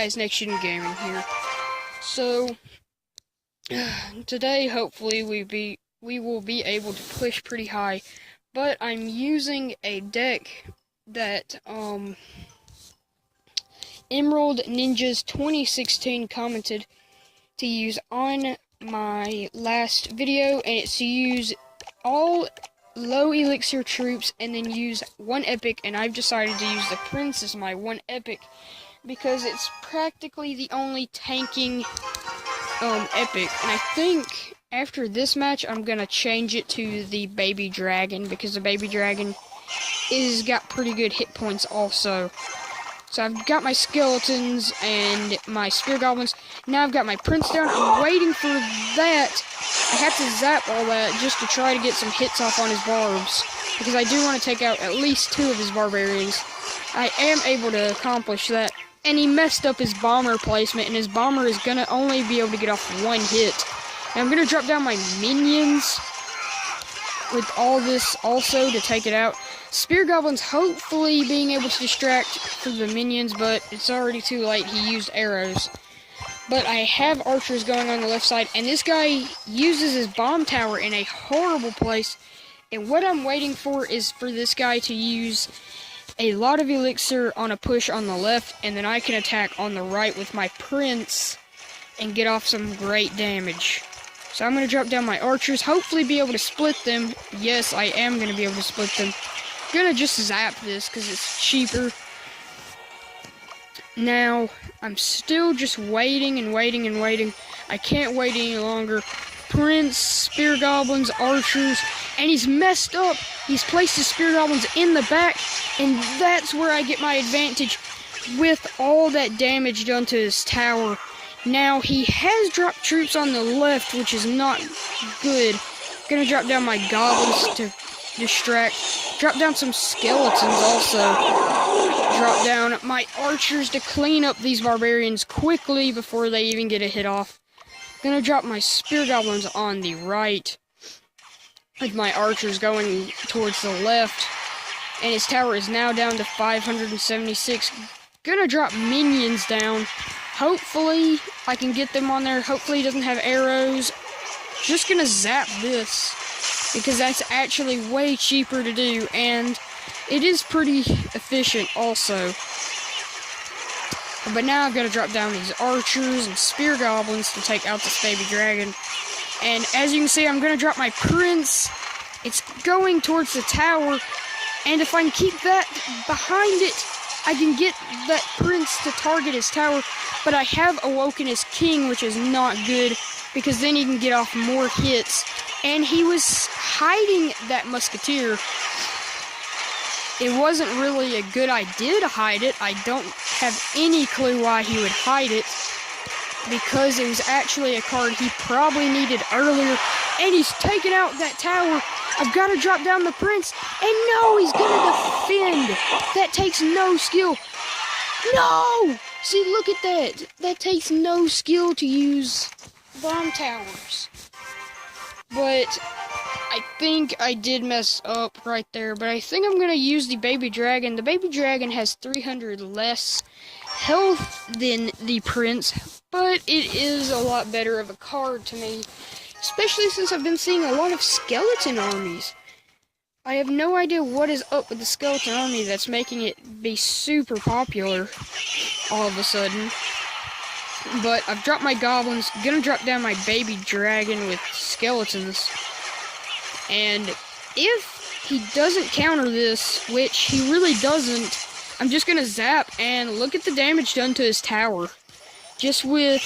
guys, Next Gen Gaming here. So today hopefully we will be able to push pretty high, but I'm using a deck that Emerald Ninjas 2016 commented to use on my last video, and it's to use all low elixir troops and then use one epic, and I've decided to use the Prince as my one epic because it's practically the only tanking epic. And I think after this match I'm gonna change it to the baby dragon because the baby dragon is got pretty good hit points also. So I've got my skeletons and my spear goblins. Now I've got my prince down. I'm waiting for that. I have to zap all that just to try to get some hits off on his barbs, because I do want to take out at least 2 of his barbarians. I am able to accomplish that. And he messed up his bomber placement, and his bomber is going to only be able to get off 1 hit. And I'm going to drop down my minions with all this also to take it out. Spear goblins hopefully being able to distract for the minions, but it's already too late. He used arrows. But I have archers going on the left side, and this guy uses his bomb tower in a horrible place. And what I'm waiting for is for this guy to use a lot of elixir on a push on the left, and then I can attack on the right with my prince and get off some great damage. So I'm going to drop down my archers, hopefully be able to split them. Yes, I am going to be able to split them. I'm going to just zap this because it's cheaper. Now, I'm still just waiting and waiting and waiting. I can't wait any longer. Prince, spear goblins, archers, and he's messed up. He's placed his spear goblins in the back, and that's where I get my advantage with all that damage done to his tower. Now, he has dropped troops on the left, which is not good. I'm gonna drop down my goblins to distract. Drop down some skeletons also. Drop down my archers to clean up these barbarians quickly before they even get a hit off. Gonna drop my spear goblins on the right, with my archers going towards the left, and his tower is now down to 576. Gonna drop minions down. Hopefully I can get them on there. Hopefully he doesn't have arrows. Just gonna zap this because that's actually way cheaper to do, and it is pretty efficient also. But now I've got to drop down these archers and spear goblins to take out this baby dragon. And as you can see, I'm going to drop my prince. It's going towards the tower, and if I can keep that behind it, I can get that prince to target his tower. But I have awoken his king, which is not good, because then he can get off more hits. And he was hiding that musketeer. It wasn't really a good idea to hide it. I don't have any clue why he would hide it, because it was actually a card he probably needed earlier, and he's taking out that tower. I've got to drop down the prince, and no, he's going to defend. That takes no skill. No! See, look at that. That takes no skill to use bomb towers. But I think I did mess up right there, but I think I'm going to use the baby dragon. The baby dragon has 300 less health than the prince, but it is a lot better of a card to me, especially since I've been seeing a lot of skeleton armies. I have no idea what is up with the skeleton army that's making it be super popular all of a sudden. But I've dropped my goblins, gonna drop down my baby dragon with skeletons. And if he doesn't counter this, which he really doesn't, I'm just gonna zap, and look at the damage done to his tower. Just with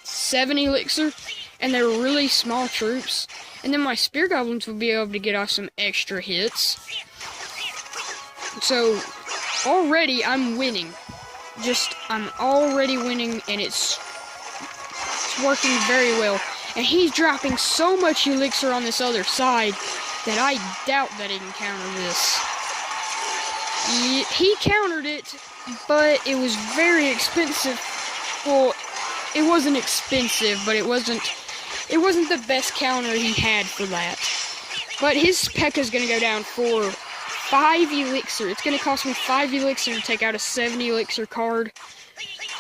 7 elixir, and they're really small troops. And then my spear goblins will be able to get off some extra hits. So, already I'm winning. I'm already winning, and it's working very well. And he's dropping so much elixir on this other side that I doubt that he can counter this. He countered it, but it was very expensive. Well, it wasn't expensive, but it wasn't the best counter he had for that. But his P.E.K.K.A is going to go down for 5 elixir. It's going to cost me 5 elixir to take out a 7 elixir card.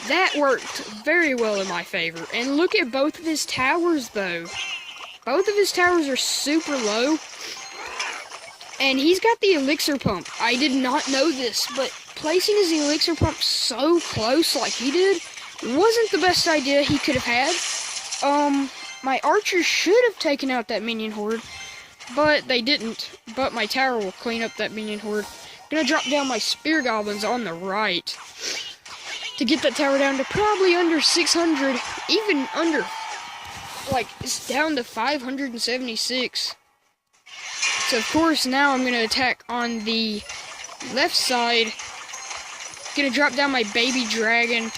That worked very well in my favor. And look at both of his towers, though. Both of his towers are super low. And he's got the elixir pump. I did not know this, but placing his elixir pump so close like he did wasn't the best idea he could have had. My archers should have taken out that minion horde, but they didn't. But my tower will clean up that minion horde. Gonna drop down my spear goblins on the right to get that tower down to probably under 600, even under, like, it's down to 576. So, of course, now I'm gonna attack on the left side. Gonna drop down my baby dragon.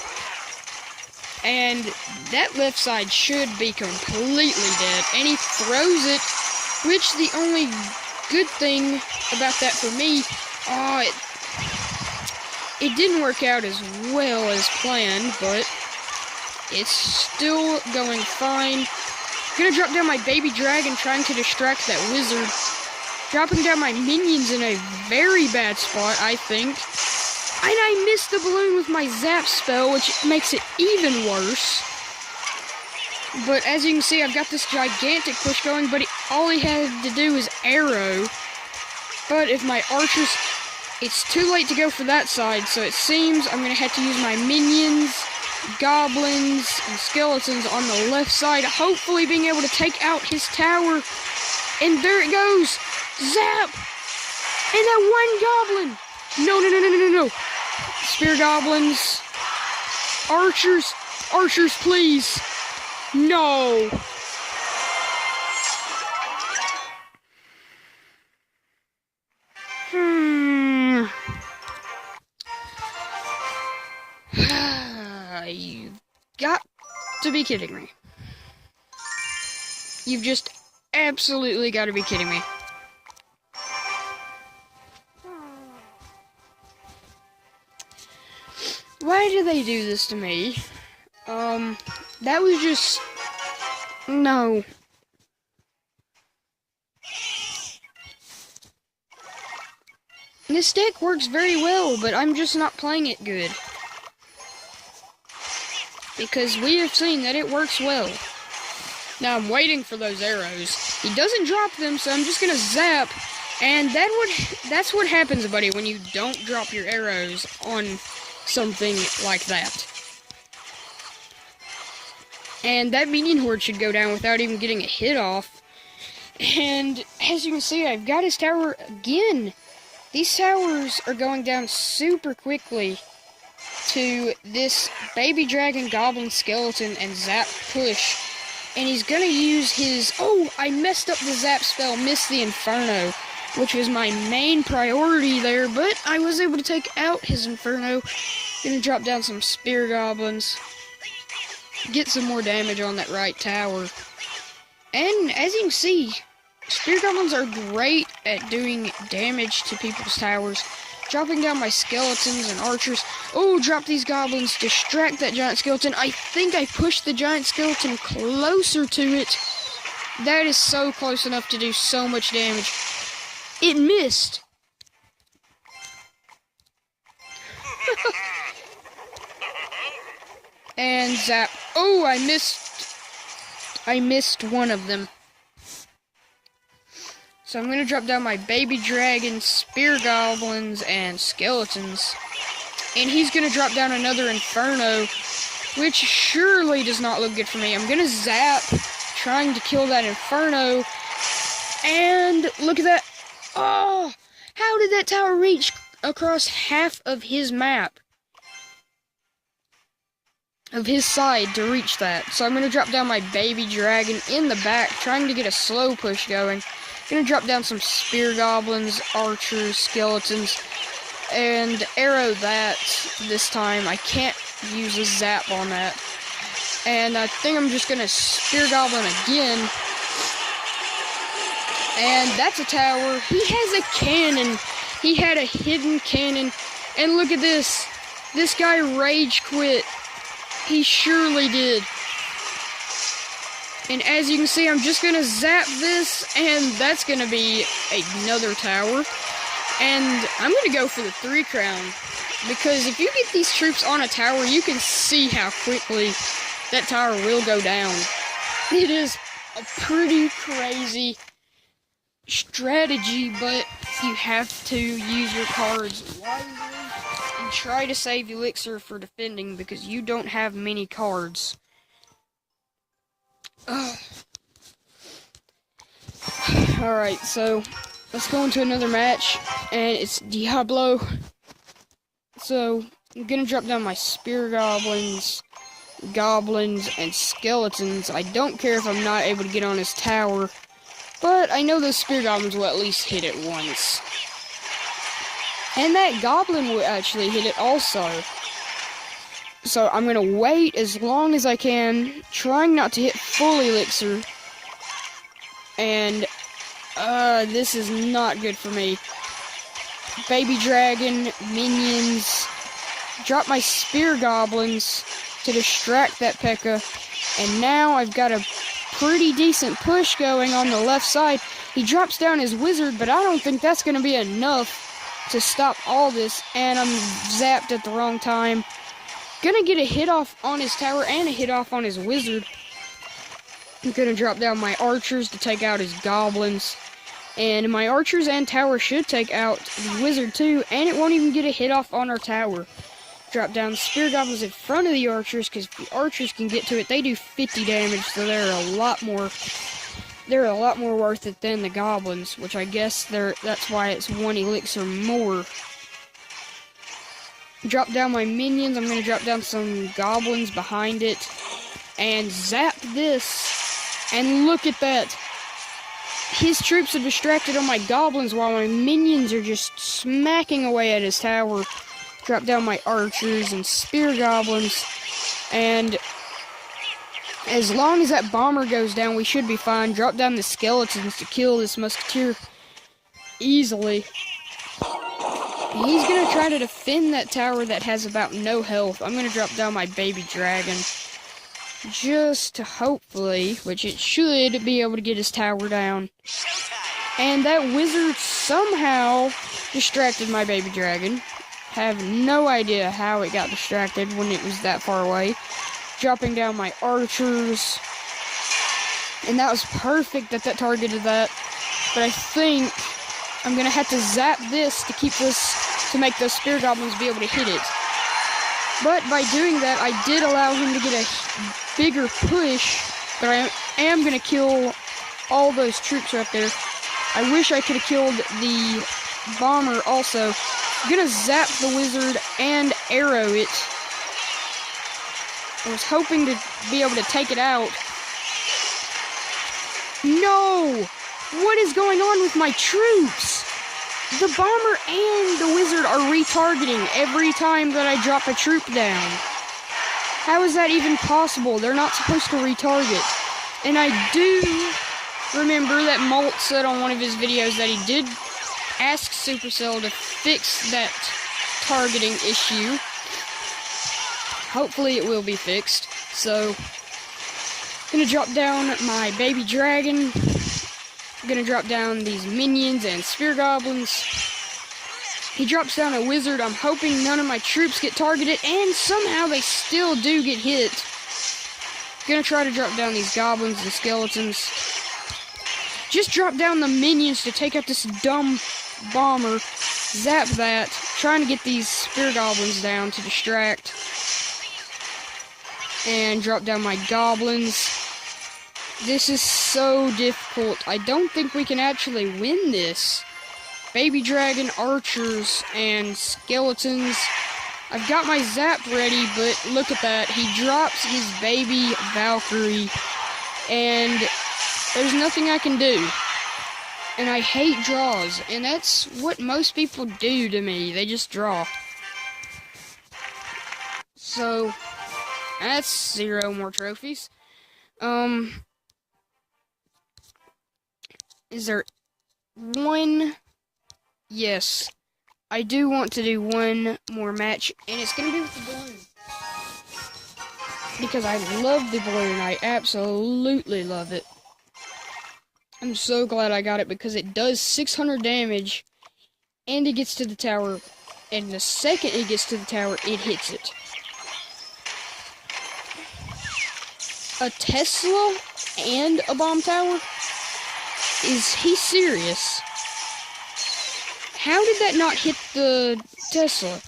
And that left side should be completely dead. And he throws it, which the only good thing about that for me, it didn't work out as well as planned, but it's still going fine. Gonna drop down my baby dragon, trying to distract that wizard. Dropping down my minions in a very bad spot, I think. And I missed the balloon with my zap spell, which makes it even worse. But as you can see, I've got this gigantic push going, but all he had to do is arrow. But if my archers... It's too late to go for that side, so it seems I'm going to have to use my minions, goblins, and skeletons on the left side, hopefully being able to take out his tower. And there it goes! Zap! And that one goblin! No. Spear goblins. Archers. Archers, please. No. You've got to be kidding me. You've just absolutely got to be kidding me. Why do they do this to me? That was just... No. This deck works very well, but I'm just not playing it good. Because we have seen that it works well. Now I'm waiting for those arrows. He doesn't drop them, so I'm just gonna zap. And that's what happens, buddy, when you don't drop your arrows on something like that. And that minion horde should go down without even getting a hit off. And as you can see, I've got his tower again. These towers are going down super quickly to this baby dragon, goblin, skeleton, and zap push. And he's gonna use his... Oh, I messed up the zap spell, missed the inferno, which was my main priority there, but I was able to take out his inferno. Gonna drop down some spear goblins, get some more damage on that right tower. And as you can see, spear goblins are great at doing damage to people's towers. Dropping down my skeletons and archers. Oh, drop these goblins, distract that giant skeleton. I think I pushed the giant skeleton closer to it. That is so close enough to do so much damage. It missed. And zap. Oh, I missed one of them. So I'm going to drop down my baby dragons, spear goblins, and skeletons. And he's going to drop down another inferno, which surely does not look good for me. I'm going to zap, trying to kill that inferno. And look at that. Oh, how did that tower reach across half of his map? Of his side to reach that. So I'm going to drop down my baby dragon in the back, trying to get a slow push going. Gonna drop down some spear goblins, archers, skeletons, and arrow that this time. I can't use a zap on that. And I think I'm just gonna spear goblin again. And that's a tower. He has a cannon. He had a hidden cannon. And look at this. This guy rage quit. He surely did. And as you can see, I'm just going to zap this, and that's going to be another tower. And I'm going to go for the 3 crown. Because if you get these troops on a tower, you can see how quickly that tower will go down. It is a pretty crazy strategy, but you have to use your cards wisely and try to save elixir for defending because you don't have many cards. Alright, so let's go into another match, and it's Diablo. So I'm gonna drop down my spear goblins, and skeletons. I don't care if I'm not able to get on his tower, but I know those spear goblins will at least hit it once. And that goblin will actually hit it also. So I'm gonna wait as long as I can, trying not to hit full elixir. And this is not good for me. Baby dragon, minions, drop my spear goblins to distract that P.E.K.K.A. And now I've got a pretty decent push going on the left side. He drops down his wizard, but I don't think that's going to be enough to stop all this. And I'm zapped at the wrong time. Gonna get a hit off on his tower and a hit off on his wizard. I'm gonna drop down my archers to take out his goblins. And my archers and tower should take out the wizard too, and it won't even get a hit off on our tower. Drop down the spear goblins in front of the archers, because if the archers can get to it, they do 50 damage, so they're a lot more worth it than the goblins, which I guess that's why it's 1 elixir more. Drop down my minions. I'm gonna drop down some goblins behind it and zap this, and look at that. His troops are distracted on my goblins while my minions are just smacking away at his tower. Drop down my archers and spear goblins, and as long as that bomber goes down, we should be fine. Drop down the skeletons to kill this musketeer easily. He's gonna try to defend that tower that has about no health. I'm gonna drop down my baby dragon, just to hopefully, which it should, be able to get his tower down. And that wizard somehow distracted my baby dragon. Have no idea how it got distracted when it was that far away. Dropping down my archers. And that was perfect that targeted that. But I think I'm gonna have to zap this to make those spear goblins be able to hit it. But by doing that, I did allow him to get a bigger push, but I am going to kill all those troops right there. I wish I could have killed the bomber also. I'm going to zap the wizard and arrow it. I was hoping to be able to take it out. No! What is going on with my troops? The bomber and the wizard are retargeting every time that I drop a troop down. How is that even possible? They're not supposed to retarget. And I do remember that Molt said on one of his videos that he did ask Supercell to fix that targeting issue. Hopefully it will be fixed. So, I'm gonna drop down my baby dragon. I'm gonna drop down these minions and spear goblins. He drops down a wizard. I'm hoping none of my troops get targeted, and somehow they still do get hit. Gonna try to drop down these goblins and skeletons. Just drop down the minions to take out this dumb bomber. Zap that. Trying to get these spear goblins down to distract. And drop down my goblins. This is so difficult. I don't think we can actually win this. Baby dragon, archers, and skeletons. I've got my zap ready, but look at that. He drops his baby Valkyrie, and there's nothing I can do. And I hate draws, and that's what most people do to me. They just draw. So, that's 0 more trophies. Is there one? Yes. I do want to do one more match, and it's gonna be with the balloon. Because I love the balloon. I absolutely love it. I'm so glad I got it because it does 600 damage, and it gets to the tower and the second it gets to the tower, it hits it. A Tesla and a bomb tower? Is he serious? How did that not hit the Tesla?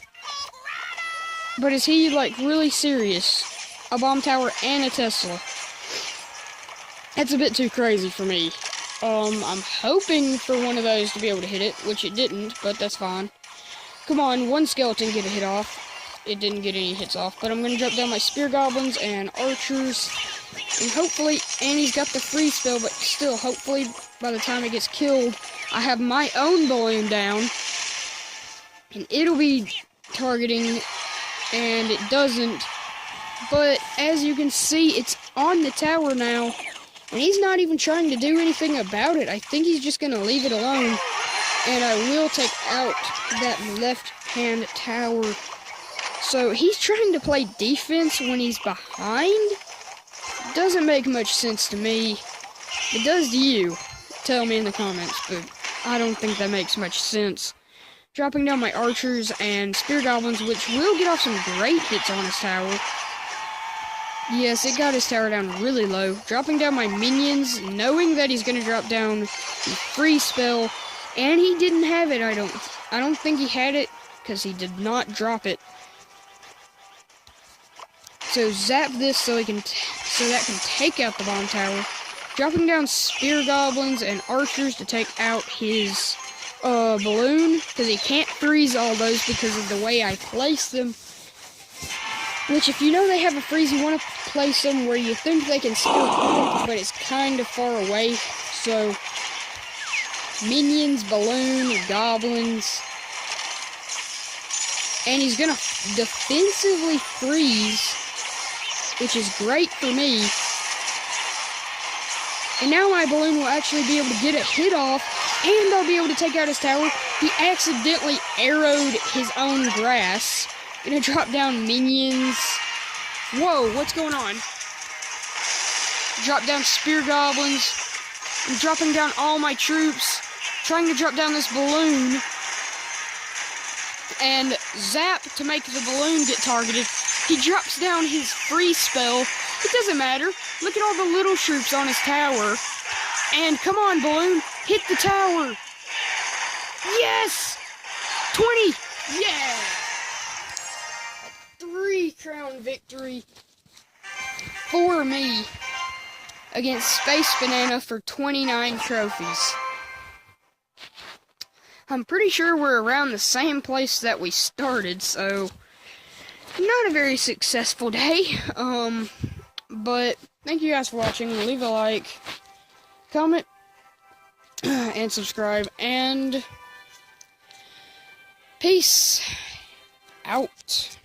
But is he, like, really serious? A bomb tower and a Tesla. That's a bit too crazy for me. I'm hoping for one of those to be able to hit it, which it didn't, but that's fine. Come on, one skeleton get a hit off. It didn't get any hits off, but I'm going to drop down my spear goblins and archers. And hopefully, and he's got the freeze spell, but still, hopefully, by the time it gets killed, I have my own balloon down. And it'll be targeting, and it doesn't. But as you can see, it's on the tower now. And he's not even trying to do anything about it. I think he's just going to leave it alone. And I will take out that left-hand tower. So he's trying to play defense when he's behind. Doesn't make much sense to me. It does to you. Tell me in the comments, but I don't think that makes much sense. Dropping down my archers and spear goblins, which will get off some great hits on his tower. Yes, it got his tower down really low. Dropping down my minions, knowing that he's going to drop down the freeze spell. And he didn't have it, I don't think he had it, because he did not drop it. So zap this so that can take out the bomb tower. Dropping down spear goblins and archers to take out his balloon, because he can't freeze all those because of the way I place them. Which, if you know they have a freeze, you want to place them where you think they can still hit, but it's kind of far away. So, minions, balloon, goblins. And he's going to defensively freeze, which is great for me. And now my balloon will actually be able to get a hit off, and I'll be able to take out his tower. He accidentally arrowed his own grass. Gonna drop down minions. Whoa, what's going on? Drop down spear goblins. I'm dropping down all my troops. Trying to drop down this balloon. And zap to make the balloon get targeted. He drops down his freeze spell. It doesn't matter. Look at all the little troops on his tower. And come on, balloon. Hit the tower. Yes! 20! Yeah! 3-crown victory for me against Space Banana for 29 trophies. I'm pretty sure we're around the same place that we started, so not a very successful day. But thank you guys for watching. Leave a like, comment, and subscribe, and peace out.